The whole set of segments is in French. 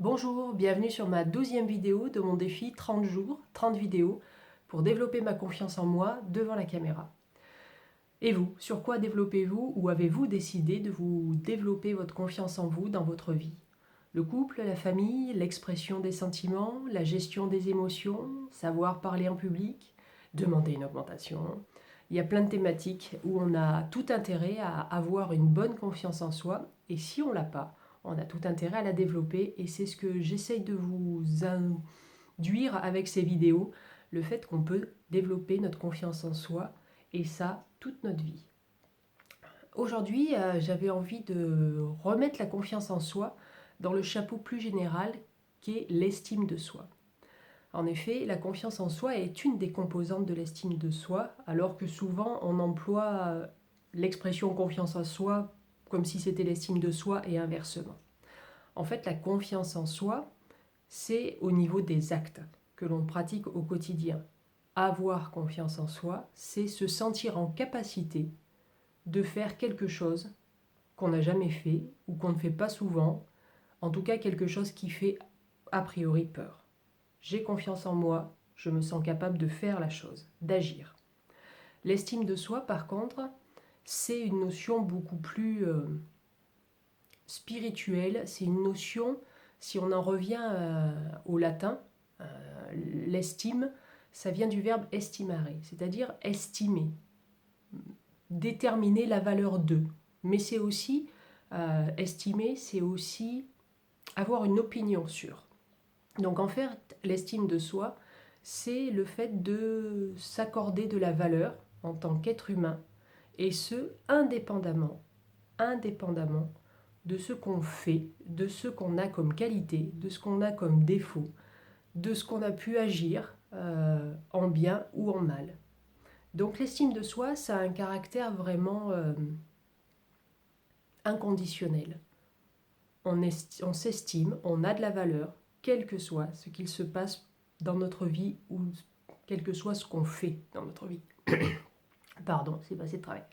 Bonjour, bienvenue sur ma 12e vidéo de mon défi 30 jours, 30 vidéos pour développer ma confiance en moi devant la caméra. Et vous, sur quoi développez-vous ou avez-vous décidé de vous développer votre confiance en vous dans votre vie? Le couple, la famille, l'expression des sentiments, la gestion des émotions, savoir parler en public, demander une augmentation. Il y a plein de thématiques où on a tout intérêt à avoir une bonne confiance en soi et si on ne l'a pas, on a tout intérêt à la développer et c'est ce que j'essaye de vous induire avec ces vidéos, le fait qu'on peut développer notre confiance en soi et ça toute notre vie. Aujourd'hui, j'avais envie de remettre la confiance en soi dans le chapeau plus général qui est l'estime de soi. En effet, la confiance en soi est une des composantes de l'estime de soi, alors que souvent on emploie l'expression confiance en soi comme si c'était l'estime de soi et inversement. En fait, la confiance en soi, c'est au niveau des actes que l'on pratique au quotidien. Avoir confiance en soi, c'est se sentir en capacité de faire quelque chose qu'on n'a jamais fait ou qu'on ne fait pas souvent, en tout cas quelque chose qui fait a priori peur. J'ai confiance en moi, je me sens capable de faire la chose, d'agir. L'estime de soi, par contre, c'est une notion beaucoup plus spirituelle, c'est une notion, si on en revient au latin, l'estime, ça vient du verbe estimare, c'est-à-dire estimer, déterminer la valeur de. Mais c'est aussi, estimer, c'est aussi avoir une opinion sur. Donc en fait, l'estime de soi, c'est le fait de s'accorder de la valeur en tant qu'être humain, et ce, indépendamment de ce qu'on fait, de ce qu'on a comme qualité, de ce qu'on a comme défaut, de ce qu'on a pu agir en bien ou en mal. Donc l'estime de soi, ça a un caractère vraiment inconditionnel. On s'estime, on a de la valeur, quel que soit ce qu'il se passe dans notre vie ou quel que soit ce qu'on fait dans notre vie. Pardon, c'est passé de travail.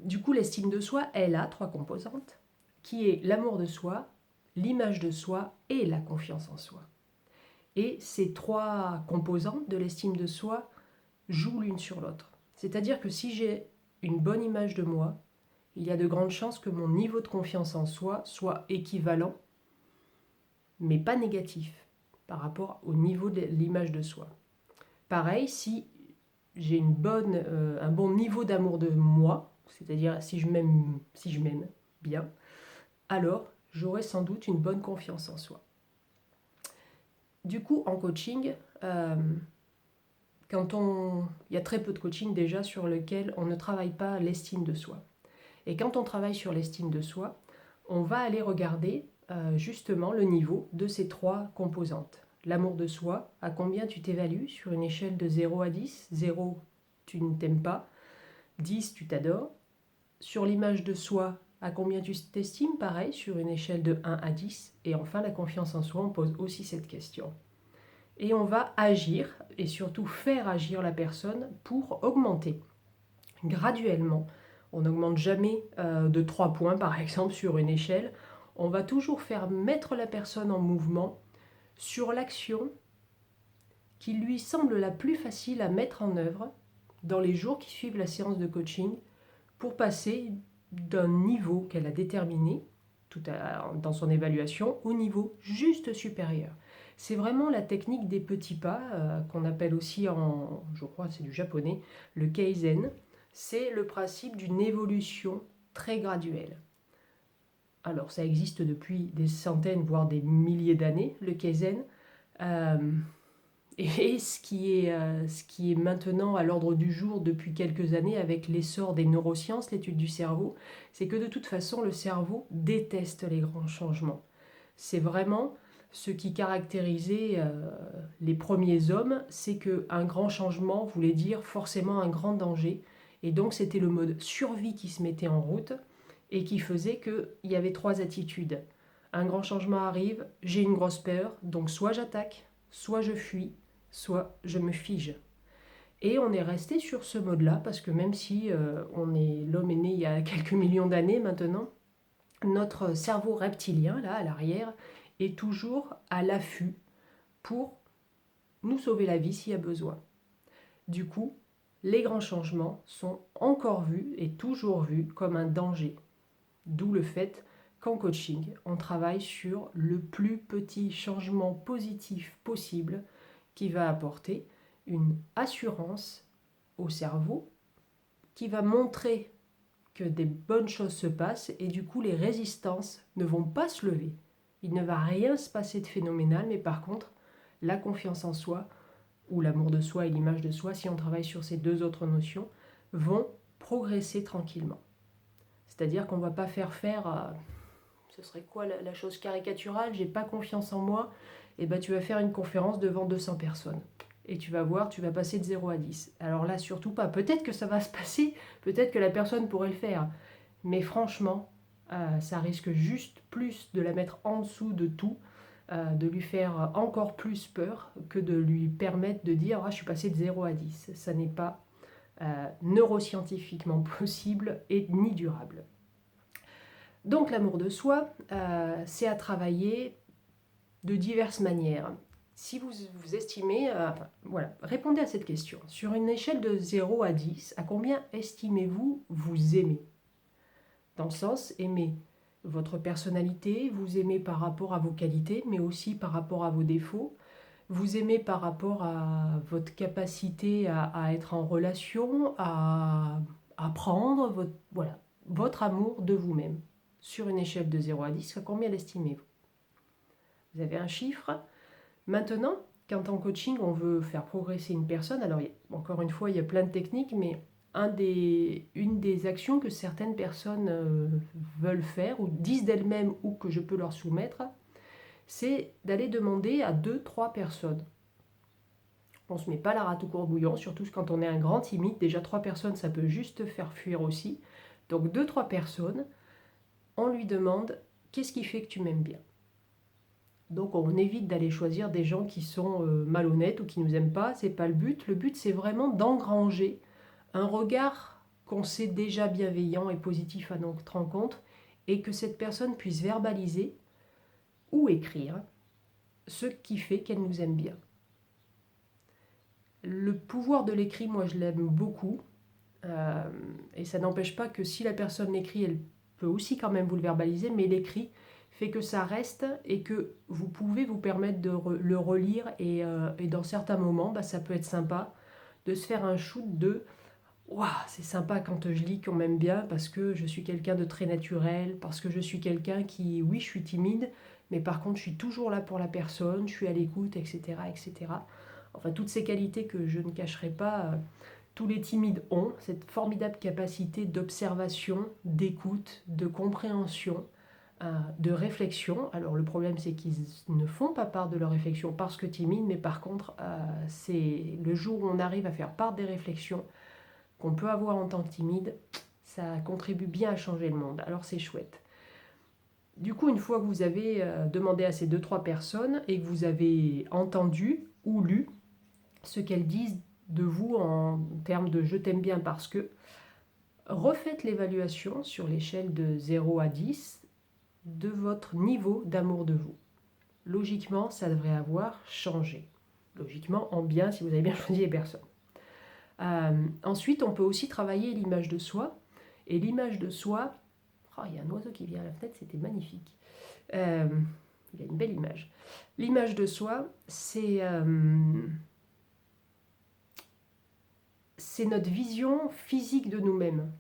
Du coup, l'estime de soi, elle a 3 composantes, qui est l'amour de soi, l'image de soi et la confiance en soi. Et ces 3 composantes de l'estime de soi jouent l'une sur l'autre. C'est-à-dire que si j'ai une bonne image de moi, il y a de grandes chances que mon niveau de confiance en soi soit équivalent, mais pas négatif, par rapport au niveau de l'image de soi. Pareil, si j'ai un bon niveau d'amour de moi, c'est-à-dire si je m'aime bien, alors j'aurai sans doute une bonne confiance en soi. Du coup, en coaching, il y a très peu de coaching déjà sur lequel on ne travaille pas l'estime de soi. Et quand on travaille sur l'estime de soi, on va aller regarder justement le niveau de ces 3 composantes. L'amour de soi, à combien tu t'évalues sur une échelle de 0 à 10. 0, tu ne t'aimes pas. 10, tu t'adores. Sur l'image de soi, à combien tu t'estimes, pareil, sur une échelle de 1 à 10. Et enfin, la confiance en soi, on pose aussi cette question. Et on va agir, et surtout faire agir la personne pour augmenter graduellement. On n'augmente jamais de 3 points, par exemple, sur une échelle. On va toujours faire mettre la personne en mouvement sur l'action qui lui semble la plus facile à mettre en œuvre dans les jours qui suivent la séance de coaching pour passer d'un niveau qu'elle a déterminé dans son évaluation au niveau juste supérieur. C'est vraiment la technique des petits pas qu'on appelle aussi je crois c'est du japonais, le kaizen. C'est le principe d'une évolution très graduelle. Alors ça existe depuis des centaines voire des milliers d'années, le kaizen. Et ce qui est maintenant à l'ordre du jour depuis quelques années avec l'essor des neurosciences, l'étude du cerveau, c'est que de toute façon le cerveau déteste les grands changements. C'est vraiment ce qui caractérisait les premiers hommes, c'est qu'un grand changement voulait dire forcément un grand danger. Et donc c'était le mode survie qui se mettait en route et qui faisait qu'il y avait 3 attitudes. Un grand changement arrive, j'ai une grosse peur, donc soit j'attaque, soit je fuis, soit je me fige. Et on est resté sur ce mode-là, parce que même si l'homme est né il y a quelques millions d'années maintenant, notre cerveau reptilien, là, à l'arrière, est toujours à l'affût pour nous sauver la vie s'il y a besoin. Du coup, les grands changements sont encore vus et toujours vus comme un danger. D'où le fait qu'en coaching, on travaille sur le plus petit changement positif possible qui va apporter une assurance au cerveau, qui va montrer que des bonnes choses se passent et du coup les résistances ne vont pas se lever. Il ne va rien se passer de phénoménal, mais par contre, la confiance en soi ou l'amour de soi et l'image de soi, si on travaille sur ces deux autres notions, vont progresser tranquillement. C'est-à-dire qu'on ne va pas faire ce serait quoi la chose caricaturale, j'ai pas confiance en moi, et ben tu vas faire une conférence devant 200 personnes. Et tu vas voir, tu vas passer de 0 à 10. Alors là, surtout pas. Peut-être que ça va se passer, peut-être que la personne pourrait le faire. Mais franchement, ça risque juste plus de la mettre en dessous de tout, de lui faire encore plus peur que de lui permettre de dire ah, je suis passé de 0 à 10. Ça n'est pas neuroscientifiquement possible et ni durable. Donc l'amour de soi, c'est à travailler de diverses manières. Si vous estimez, voilà, répondez à cette question. Sur une échelle de 0 à 10, à combien estimez-vous vous aimer? Dans le sens, aimer votre personnalité, vous aimez par rapport à vos qualités, mais aussi par rapport à vos défauts. Vous aimez par rapport à votre capacité à être en relation, à apprendre, voilà, votre amour de vous-même. Sur une échelle de 0 à 10, à combien l'estimez-vous? Vous avez un chiffre. Maintenant, quand en coaching, on veut faire progresser une personne, alors encore une fois, il y a plein de techniques, mais une des actions que certaines personnes veulent faire ou disent d'elles-mêmes ou que je peux leur soumettre, c'est d'aller demander à 2-3 personnes. On ne se met pas la rate au courbouillon, surtout quand on est un grand timide. Déjà 3 personnes, ça peut juste faire fuir aussi. Donc 2-3 personnes, on lui demande « Qu'est-ce qui fait que tu m'aimes bien ?» Donc on évite d'aller choisir des gens qui sont malhonnêtes ou qui ne nous aiment pas, c'est pas le but. Le but, c'est vraiment d'engranger un regard qu'on sait déjà bienveillant et positif à notre rencontre et que cette personne puisse verbaliser ou écrire ce qui fait qu'elle nous aime bien. Le pouvoir de l'écrit, moi je l'aime beaucoup, et ça n'empêche pas que si la personne l'écrit, elle peut aussi quand même vous le verbaliser, mais l'écrit fait que ça reste et que vous pouvez vous permettre de le relire et dans certains moments, ça peut être sympa de se faire un shoot de waouh, c'est sympa quand je lis qu'on m'aime bien parce que je suis quelqu'un de très naturel, parce que je suis quelqu'un qui, oui, je suis timide, mais par contre, je suis toujours là pour la personne, je suis à l'écoute, etc., etc. Enfin, toutes ces qualités que je ne cacherai pas, tous les timides ont, cette formidable capacité d'observation, d'écoute, de compréhension, de réflexion. Alors le problème, c'est qu'ils ne font pas part de leur réflexion parce que timides, mais par contre, c'est le jour où on arrive à faire part des réflexions qu'on peut avoir en tant que timide, ça contribue bien à changer le monde. Alors c'est chouette. Du coup, une fois que vous avez demandé à ces 2-3 personnes et que vous avez entendu ou lu ce qu'elles disent de vous en termes de « je t'aime bien parce que », refaites l'évaluation sur l'échelle de 0 à 10 de votre niveau d'amour de vous. Logiquement, ça devrait avoir changé. Logiquement, en bien, si vous avez bien choisi les personnes. Ensuite, on peut aussi travailler l'image de soi. Et l'image de soi, oh, il y a un oiseau qui vient à la fenêtre, c'était magnifique. Il a une belle image. L'image de soi, c'est notre vision physique de nous-mêmes.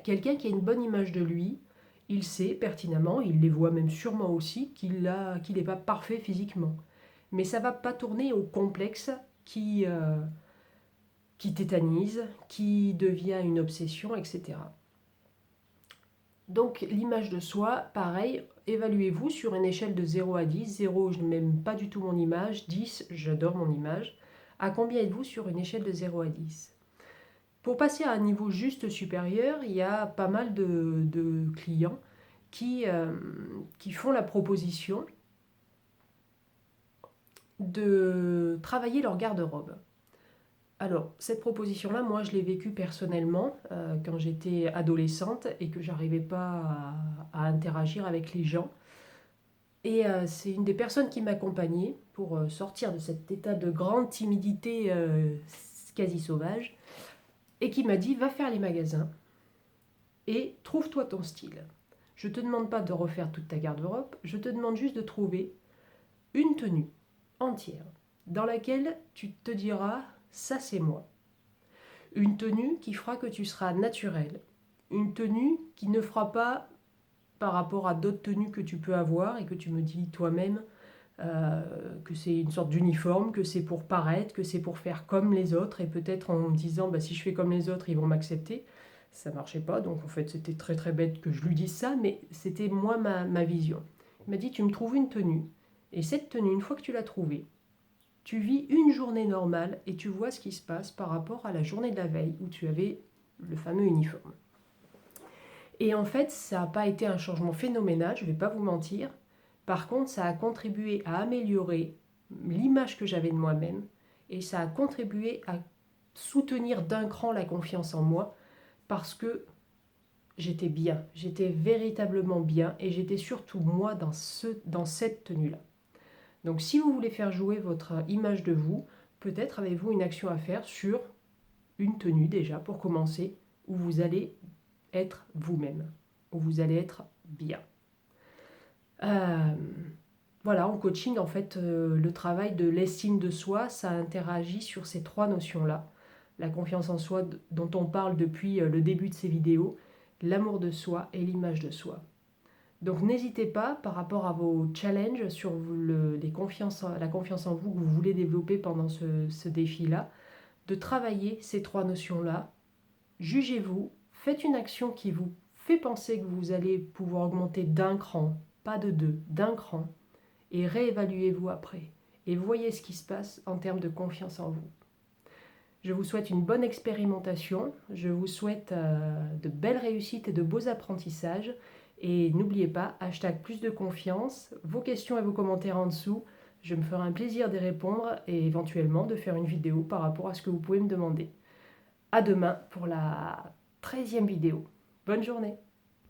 Quelqu'un qui a une bonne image de lui, il sait pertinemment, il les voit même sûrement aussi, qu'il n'est pas parfait physiquement. Mais ça ne va pas tourner au complexe qui tétanise, qui devient une obsession, etc. Donc l'image de soi, pareil, évaluez-vous sur une échelle de 0 à 10. 0, je n'aime pas du tout mon image. 10, j'adore mon image. À combien êtes-vous sur une échelle de 0 à 10? Pour passer à un niveau juste supérieur, il y a pas mal de clients qui font la proposition de travailler leur garde-robe. Alors, cette proposition-là, moi, je l'ai vécue personnellement quand j'étais adolescente et que j'arrivais pas à interagir avec les gens. Et c'est une des personnes qui m'accompagnait pour sortir de cet état de grande timidité quasi sauvage et qui m'a dit, va faire les magasins et trouve-toi ton style. Je ne te demande pas de refaire toute ta garde-robe, je te demande juste de trouver une tenue entière dans laquelle tu te diras, ça c'est moi. Une tenue qui fera que tu seras naturel. Une tenue qui ne fera pas par rapport à d'autres tenues que tu peux avoir et que tu me dis toi-même que c'est une sorte d'uniforme, que c'est pour paraître, que c'est pour faire comme les autres et peut-être en me disant bah, si je fais comme les autres ils vont m'accepter. Ça marchait pas, donc en fait c'était très très bête que je lui dise ça, mais c'était moi ma vision. Il m'a dit tu me trouves une tenue et cette tenue une fois que tu l'as trouvée, tu vis une journée normale et tu vois ce qui se passe par rapport à la journée de la veille où tu avais le fameux uniforme. Et en fait, ça n'a pas été un changement phénoménal, je ne vais pas vous mentir. Par contre, ça a contribué à améliorer l'image que j'avais de moi-même et ça a contribué à soutenir d'un cran la confiance en moi parce que j'étais bien, j'étais véritablement bien et j'étais surtout moi dans cette tenue-là. Donc si vous voulez faire jouer votre image de vous, peut-être avez-vous une action à faire sur une tenue déjà pour commencer, où vous allez être vous-même, où vous allez être bien. Voilà, en coaching, en fait, le travail de l'estime de soi, ça interagit sur ces trois notions-là. La confiance en soi dont on parle depuis le début de ces vidéos, l'amour de soi et l'image de soi. Donc n'hésitez pas par rapport à vos challenges sur la confiance en vous que vous voulez développer pendant ce défi-là, de travailler ces trois notions-là. Jugez-vous, faites une action qui vous fait penser que vous allez pouvoir augmenter d'un cran, pas de deux, d'un cran, et réévaluez-vous après. Et voyez ce qui se passe en termes de confiance en vous. Je vous souhaite une bonne expérimentation, je vous souhaite de belles réussites et de beaux apprentissages. Et n'oubliez pas, hashtag plus de confiance, vos questions et vos commentaires en dessous. Je me ferai un plaisir d'y répondre et éventuellement de faire une vidéo par rapport à ce que vous pouvez me demander. À demain pour la 13e vidéo. Bonne journée!